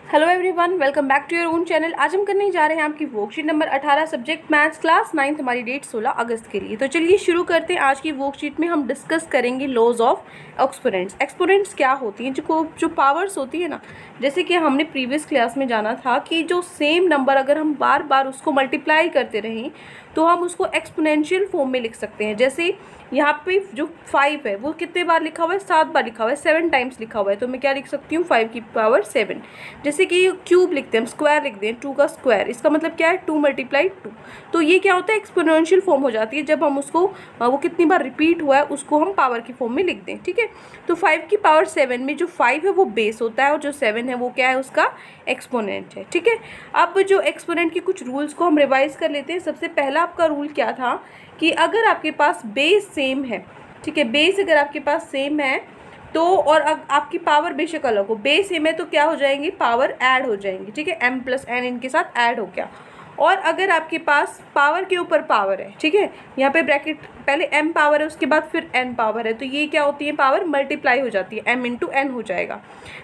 Hello everyone, welcome back to your own channel. आज हम करने जा रहे हैं आपकी worksheet number 18 subject maths class 9। हमारी डेट 16 अगस्त के लिए। तो चलिए शुरू करते हैं। आज की वर्कशीट में हम डिस्कस करेंगे लॉज ऑफ एक्सपोनेंट्स। एक्सपोनेंट्स क्या होती हैं? जो पावर्स होती है ना, जैसे कि हमने प्रीवियस क्लास में जाना था कि जो सेम नंबर अगर हम बार बार उसको मल्टीप्लाई करते रहें तो हम उसको एक्सपोनेंशियल फॉर्म में लिख सकते हैं। जैसे यहाँ पे जो 5 है वो कितने बार लिखा हुआ है? 7 बार लिखा हुआ है, 7 टाइम्स लिखा हुआ है। तो मैं क्या लिख सकती हूँ? 5 की पावर 7। जैसे कि क्यूब लिखते हैं हम, स्क्वायर लिख दें, 2 का स्क्वायर, इसका मतलब क्या है? 2 × 2। तो ये क्या होता है? एक्सपोनेंशियल फॉर्म हो जाती है जब हम उसको वो कितनी बार रिपीट हुआ है उसको हम पावर की फॉर्म में लिख दें। ठीक है, तो 5 की पावर 7 में जो 5 है वो बेस होता है और जो 7 है वो क्या है? उसका एक्सपोनेंट है। ठीक है, अब जो एक्सपोनेंट के कुछ रूल्स को हम रिवाइज कर लेते हैं। सबसे पहला आपका रूल क्या था कि अगर आपके पास बेस सेम है, ठीक है, बेस अगर आपके पास सेम है तो, और आपकी पावर बेशक अलग हो, बेस सेम है तो क्या हो जाएंगी? पावर ऐड हो जाएंगी। ठीक है, m + n इनके साथ ऐड हो गया। और अगर आपके पास पावर के ऊपर पावर है, ठीक है, यहाँ पे ब्रैकेट पहले m पावर है उसके बाद फिर n पावर है, तो ये क्या होती है? पावर मल्टीप्लाई हो जाती है, m × n हो जाएगा।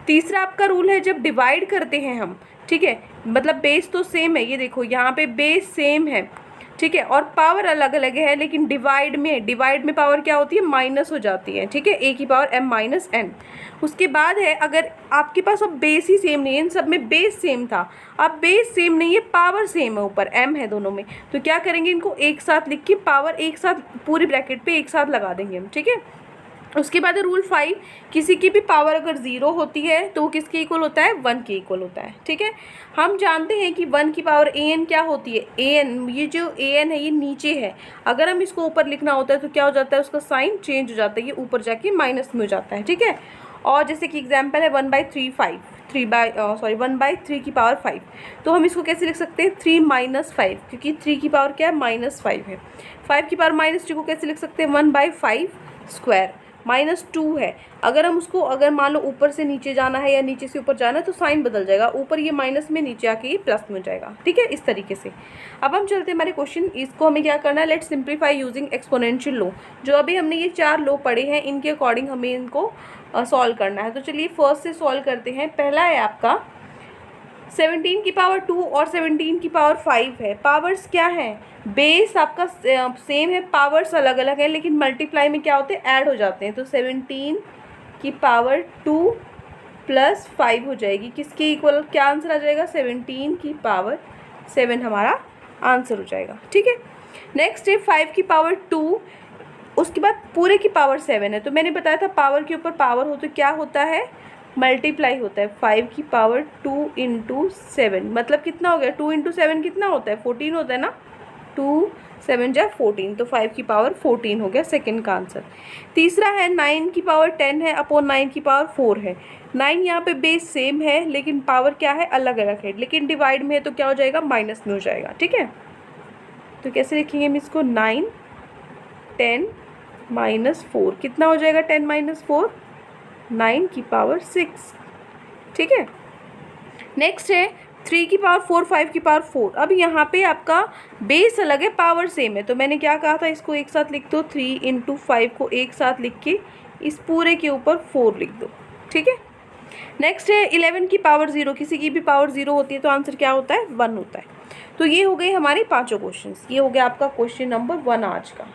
तीसरा आपका रूल है जब डिवाइड करते हैं हम, ठीक है, मतलब बेस तो सेम है, ये देखो यहाँ पे बेस सेम है, ठीक है, और पावर अलग अलग है, लेकिन डिवाइड में पावर क्या होती है? माइनस हो जाती है। ठीक है, a की पावर m - n। उसके बाद है अगर आपके पास अब बेस ही सेम नहीं है, इन सब में बेस सेम था, अब बेस सेम नहीं है, पावर सेम है, ऊपर m है दोनों में, तो क्या करेंगे? इनको एक साथ लिख के पावर एक साथ पूरी ब्रैकेट पे एक साथ लगा देंगे हम। ठीक है, उसके बाद रूल 5, किसी की भी पावर अगर 0 होती है तो वो किसके इक्वल होता है? 1 के इक्वल होता है। ठीक है, हम जानते हैं कि 1 की पावर an क्या होती है? an, ये जो an है ये नीचे है, अगर हम इसको ऊपर लिखना होता है तो क्या हो जाता है? उसका साइन चेंज हो जाता है, ये ऊपर जाके माइनस में हो जाता है। ठीक है, और जैसे कि एग्जाम्पल है 1/3 5, 1/3 की पावर 5, तो हम इसको कैसे लिख सकते हैं? 3 - 5, क्योंकि 3 की पावर क्या है? -5 है। 5 की पावर -3 को कैसे लिख सकते हैं? 1/5 स्क्वायर, -2 है। अगर हम उसको, अगर मान लो ऊपर से नीचे जाना है या नीचे से ऊपर जाना है तो साइन बदल जाएगा, ऊपर ये माइनस में, नीचे आके ये प्लस में हो जाएगा। ठीक है, इस तरीके से। अब हम चलते हैं हमारे क्वेश्चन, इसको हमें क्या करना है? Let's simplify using exponential law. जो अभी हमने ये 4 लॉ पढ़े हैं इनके अकॉर्डिंग हमें इनको सॉल्व करना है। तो चलिए फर्स्ट से सॉल्व करते हैं। पहला है आपका 17 की पावर 2 और 17 की पावर 5 है। पावर्स क्या है? बेस आपका सेम है, पावर्स अलग अलग है, लेकिन मल्टीप्लाई में क्या होते हैं? ऐड हो जाते हैं। तो 17 की पावर 2 + 5 हो जाएगी, किसके इक्वल? क्या आंसर आ जाएगा? 17 की पावर 7 हमारा आंसर हो जाएगा। ठीक है, नेक्स्ट है 5 की पावर 2, उसके बाद पूरे की पावर 7 है। तो मैंने बताया था पावर के ऊपर पावर हो तो क्या होता है? मल्टीप्लाई होता है। 5 की पावर 2 × 7 मतलब कितना हो गया? 2 × 7 कितना होता है? 14 होता है ना। 2 7 जा 14, तो 5 की पावर 14 हो गया सेकंड का आंसर। तीसरा है 9 की पावर 10 है अपॉन 9 की पावर 4 है। 9 यहाँ पे बेस सेम है लेकिन पावर क्या है? अलग अलग है, लेकिन डिवाइड में है तो क्या हो जाएगा? माइनस में हो जाएगा। ठीक है, तो कैसे लिखेंगे हम इसको? 9 10 - 4 कितना हो जाएगा? 10 - 4 9 की पावर 6। ठीक है, नेक्स्ट है 3 की पावर 4 5 की पावर 4। अब यहाँ पे आपका बेस अलग है, पावर सेम है, तो मैंने क्या कहा था? इसको एक साथ लिख दो, 3 × 5 को एक साथ लिख के इस पूरे के ऊपर 4 लिख दो। ठीक है, नेक्स्ट है 11 की पावर 0, किसी की भी पावर 0 होती है तो आंसर क्या होता है? 1 होता है। तो ये हो गए हमारे पांचों क्वेश्चंस, ये हो गया आपका क्वेश्चन नंबर 1 आज का।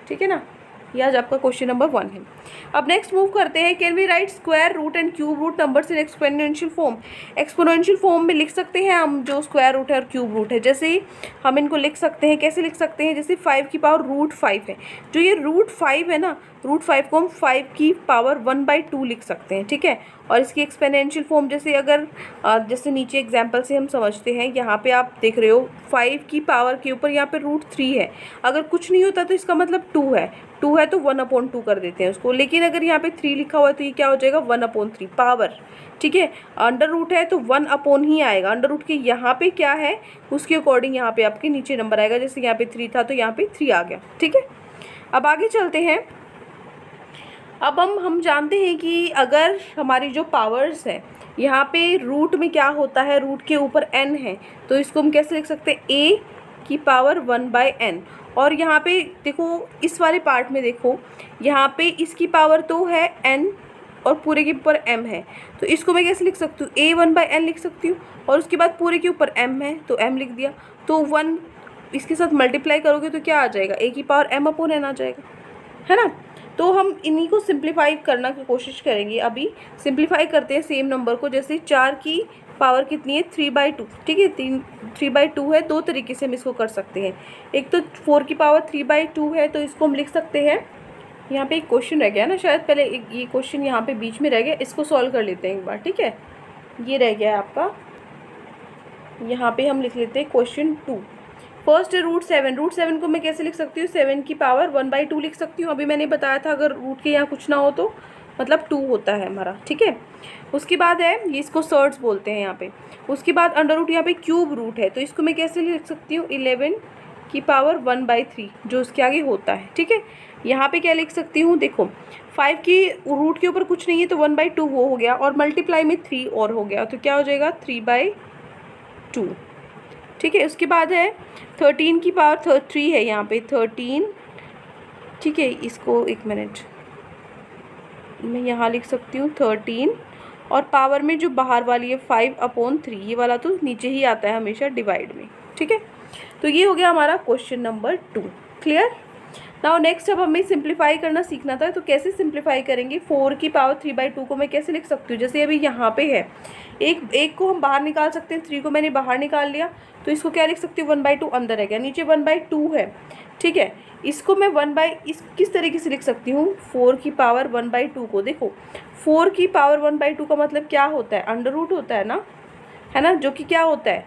ठीक है ना, ये आज आपका क्वेश्चन नंबर 1 है। अब नेक्स्ट मूव करते हैं। Can we write square root and cube root numbers in exponential form? Exponential form में लिख सकते हैं हम जो स्क्वायर रूट है और क्यूब रूट है। जैसे हम इनको लिख सकते हैं, कैसे लिख सकते हैं? जैसे 5 की पावर √5 है, जो ये √5 है ना, √5 को हम 5 की पावर 1/2 लिख सकते हैं। ठीक है, और इसकी एक्सपोनेंशियल फॉर्म जैसे अगर जैसे नीचे एग्जांपल से हम समझते हैं, यहाँ पे आप देख रहे हो 5 की पावर के ऊपर यहाँ पे √3 है, अगर कुछ नहीं होता तो इसका मतलब 2 है, 2 है तो 1/2 कर देते हैं उसको, लेकिन अगर यहाँ पे 3 लिखा हुआ है तो ये क्या हो जाएगा? 1/3 पावर। ठीक है, अंडर रूट है तो 1/ ही आएगा, अंडर रूट के यहाँ पे क्या है उसके अकॉर्डिंग यहाँ पे आपके नीचे नंबर आएगा। जैसे यहाँ पे 3 था तो यहाँ पे 3 आ गया। ठीक है, अब आगे चलते हैं। अब हम जानते हैं कि अगर हमारी जो पावर्स है यहाँ पे रूट में क्या होता है? रूट के ऊपर n है, तो इसको हम कैसे लिख सकते हैं? a की पावर 1/n। और यहाँ पे देखो, इस वाले पार्ट में देखो, यहाँ पे इसकी पावर तो है n, और पूरे के ऊपर m है, तो इसको मैं कैसे लिख सकती हूँ, a1/n लिख सकती हूँ, और उसके बाद पूरे के ऊपर m है तो m लिख दिया। तो 1 इसके साथ मल्टीप्लाई करोगे तो क्या आ जाएगा, a की पावर m/n आ जाएगा, है ना। तो हम इन्हीं को सिंप्लीफाई करना की कोशिश करेंगे। अभी सिंप्लीफाई करते हैं सेम नंबर को। जैसे 4 की पावर कितनी है, 3/2, ठीक है, 3/2 है। दो तरीके से हम इसको कर सकते हैं। एक तो 4 की पावर 3/2 है, तो इसको हम लिख सकते हैं, यहाँ पे एक क्वेश्चन रह गया ना शायद, पहले ये क्वेश्चन यहाँ पे बीच में रह गया, इसको सॉल्व कर लेते हैं एक बार, ठीक है। ये रह गया है आपका, यहाँ पे हम लिख लेते हैं क्वेश्चन 2। फर्स्ट है √7 को मैं कैसे लिख सकती हूँ, 7 की पावर 1/2 लिख सकती हूँ। अभी मैंने बताया था अगर रूट के यहाँ कुछ ना हो तो मतलब 2 होता है हमारा, ठीक है। उसके बाद है ये, इसको सर्ट्स बोलते हैं यहाँ पे। उसके बाद अंडर रूट, यहाँ पे क्यूब रूट है, तो इसको मैं कैसे लिख सकती हूँ, 11 की पावर 1/3 जो उसके आगे होता है, ठीक है। यहाँ पे क्या लिख सकती हूँ, देखो 5 की रूट के ऊपर कुछ नहीं है तो 1/2 वो हो गया, और मल्टीप्लाई में 3 और हो गया, तो क्या हो जाएगा 3/2, ठीक है। उसके बाद है 13 की पावर 3 है यहाँ पे 13, ठीक है। इसको एक मिनट मैं यहाँ लिख सकती हूँ 13, और पावर में जो बाहर वाली है 5/3, ये वाला तो नीचे ही आता है हमेशा डिवाइड में, ठीक है। तो ये हो गया हमारा question number 2, clear. Now next, अब हमें सिंप्लीफाई करना सीखना था, तो कैसे सिंप्लीफाई करेंगे। 4 की पावर 3/2 को मैं कैसे लिख सकती हूँ, जैसे अभी यहाँ पे है, एक को हम बाहर निकाल सकते हैं, 3 को मैंने बाहर निकाल लिया, तो इसको क्या लिख सकती हूँ, 1/2 अंदर है, क्या नीचे 1/2 है, ठीक है। इसको मैं किस तरीके से लिख सकती हूँ, 4 की पावर 1/2 को, देखो 4 की पावर 1/2 का मतलब क्या होता है, अंडर रूट होता है ना, है ना, जो कि क्या होता है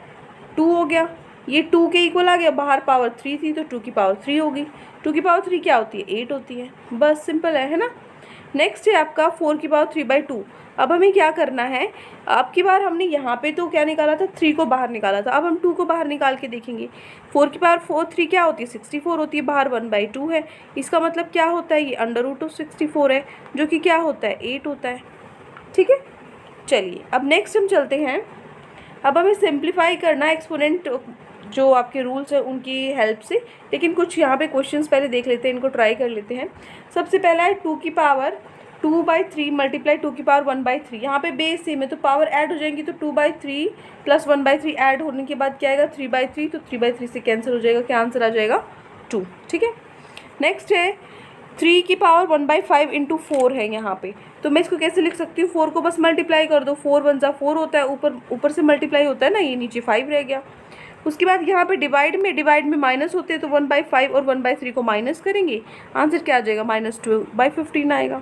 2 हो गया, ये 2 के इक्वल आ गया, बाहर पावर 3 थी तो 2 की पावर 3 होगी, 2 की पावर 3 क्या होती है, 8 होती है, बस सिंपल है ना। नेक्स्ट है आपका 4 की पावर 3/2। अब हमें क्या करना है, अब की बार हमने यहाँ पे तो क्या निकाला था, 3 को बाहर निकाला था, अब हम 2 को बाहर निकाल के देखेंगे। 4 की पावर 3 क्या होती है, 64 होती है, बाहर 1/2 है, इसका मतलब क्या होता है, ये अंडर रूट ऑफ 64 है, जो कि क्या होता है 8 होता है, ठीक है। चलिए अब नेक्स्ट हम चलते हैं, अब हमें सिंप्लीफाई करना है एक्सपोनेंट, जो आपके रूल्स हैं उनकी हेल्प से। लेकिन कुछ यहाँ पे क्वेश्चंस पहले देख लेते हैं, इनको ट्राई कर लेते हैं। सबसे पहला है 2 की पावर 2/3 मल्टीप्लाई 2 की पावर 1/3, यहाँ पे बेस सेम है तो पावर ऐड हो जाएंगी, तो 2/3 प्लस 1/3 ऐड होने के बाद क्या आएगा 3/3, तो 3/3 से कैंसिल हो जाएगा, क्या आंसर आ जाएगा 2, ठीक है। नेक्स्ट है 3 की पावर 1/5 इंटू 4 है यहाँ पे, तो मैं इसको कैसे लिख सकती हूँ, 4 को बस मल्टीप्लाई कर दो, 4 1 जा 4 होता है, ऊपर से मल्टीप्लाई होता है ना, ये नीचे 5 रह गया। उसके बाद यहाँ पे डिवाइड में माइनस होते हैं, तो 1/5 और 1/3 को माइनस करेंगे, आंसर क्या आ जाएगा -12/15 आएगा।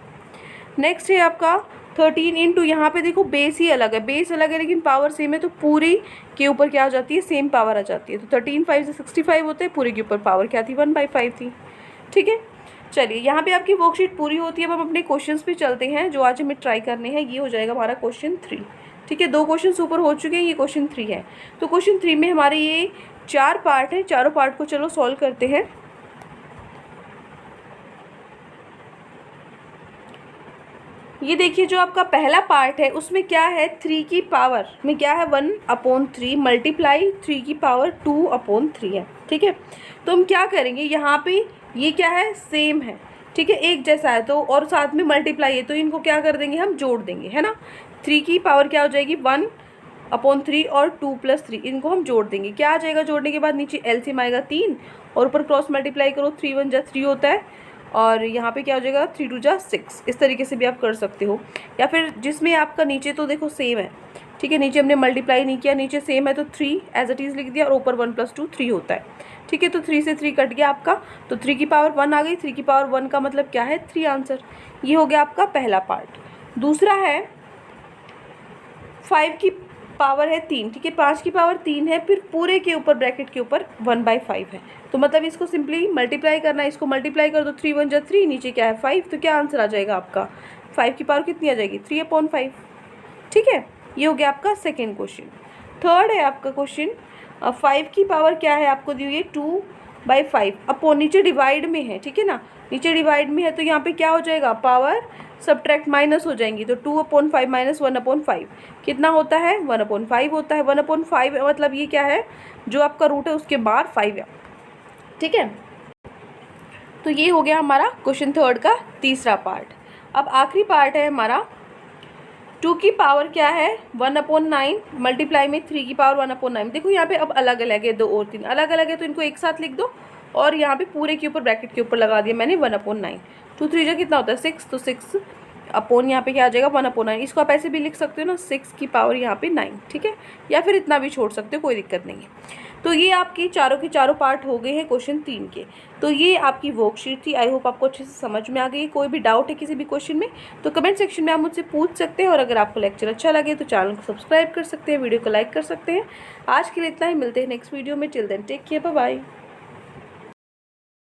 नेक्स्ट है आपका 13 इंटू, यहाँ पे देखो बेस ही अलग है, लेकिन पावर सेम है, तो पूरी के ऊपर क्या आ जाती है, सेम पावर आ जाती है, तो 13 5 से 65 होते हैं, पूरे के ऊपर पावर क्या थी 1/5 थी, ठीक है। चलिए यहाँ पे आपकी वर्कशीट पूरी होती है। अब हम अपने क्वेश्चंस पे चलते हैं जो आज हमें ट्राई करने हैं। ये हो जाएगा हमारा क्वेश्चन 3, ठीक है। 2 क्वेश्चन ऊपर हो चुके हैं, ये क्वेश्चन 3 है। तो क्वेश्चन 3 में हमारे ये 4 पार्ट है, चारों पार्ट को चलो सॉल्व करते हैं। ये देखिए जो आपका पहला पार्ट है उसमें क्या है, 3 की पावर में क्या है 1/3 मल्टीप्लाई 3 की पावर 2/3 है, ठीक है। तो हम क्या करेंगे, यहाँ पे ये क्या है सेम है, ठीक है, एक जैसा है, तो और साथ में मल्टीप्लाई है, तो इनको क्या कर देंगे हम जोड़ देंगे, है ना। 3 की पावर क्या हो जाएगी 1/3 और 2 + 3, इनको हम जोड़ देंगे, क्या आ जाएगा जोड़ने के बाद नीचे एलसीएम आएगा 3, और ऊपर क्रॉस मल्टीप्लाई करो, 3 1 जा 3 होता है, और यहाँ पे क्या हो जाएगा 3 2 जा 6। इस तरीके से भी आप कर सकते हो, या फिर जिसमें आपका नीचे तो देखो सेम है, ठीक है, नीचे हमने मल्टीप्लाई नहीं किया, नीचे सेम है तो 3 एज इट इज़ लिख दिया, और ऊपर 1 + 2 3 होता है, ठीक है। तो 3 से 3 कट गया आपका, तो 3 की पावर 1 आ गई, 3 की पावर 1 का मतलब क्या है 3 आंसर। ये हो गया आपका पहला पार्ट। दूसरा है 5 की पावर है 3, ठीक है, 5 की पावर 3 है, फिर पूरे के ऊपर ब्रैकेट के ऊपर 1/5 है, तो मतलब इसको सिंपली मल्टीप्लाई करना है, इसको मल्टीप्लाई कर दो, 3 1 जा 3, नीचे क्या है 5, तो क्या आंसर आ जाएगा आपका 5 की पावर कितनी आ जाएगी 3/5, ठीक है। ये हो गया आपका सेकेंड क्वेश्चन। थर्ड है आपका क्वेश्चन 5 की पावर क्या है आपको दी हुई है 2/5 अपॉन, नीचे डिवाइड में है, ठीक है ना, नीचे डिवाइड में है, तो यहाँ पे क्या हो जाएगा पावर सब्ट्रैक्ट माइनस हो जाएंगी, तो 2/5 - 1/5 कितना होता है 1/5 होता है। 1/5 मतलब ये क्या है, जो आपका रूट है उसके बाहर 5 है, ठीक है। तो ये हो गया हमारा क्वेश्चन थर्ड का तीसरा पार्ट। अब आखिरी पार्ट है हमारा 2 की पावर क्या है 1/9 मल्टीप्लाई में 3 की पावर 1/9। देखो यहाँ पे अब अलग अलग है, 2 और 3 अलग अलग है तो इनको एक साथ लिख दो और यहाँ पे पूरे के ऊपर ब्रैकेट के ऊपर लगा दिया मैंने 1/9। 2 3 जा कितना होता है 6, तो 6 अपॉन यहाँ पे क्या आ जाएगा 1/9। इसको आप ऐसे भी लिख सकते हो ना 6 की पावर यहाँ पे 9, ठीक है, या फिर इतना भी छोड़ सकते हो, कोई दिक्कत नहीं है। तो ये आपकी चारों के चारों पार्ट हो गए हैं क्वेश्चन 3 के। तो ये आपकी वर्कशीट थी। आई होप आपको अच्छे से समझ में आ गई। कोई भी डाउट है किसी भी क्वेश्चन में तो कमेंट सेक्शन में आप मुझसे पूछ सकते हैं, और अगर आपको लेक्चर अच्छा लगे तो चैनल को सब्सक्राइब कर सकते हैं, वीडियो को लाइक कर सकते हैं। आज के लिए इतना ही, मिलते हैं नेक्स्ट वीडियो में। Till then take care, bye bye.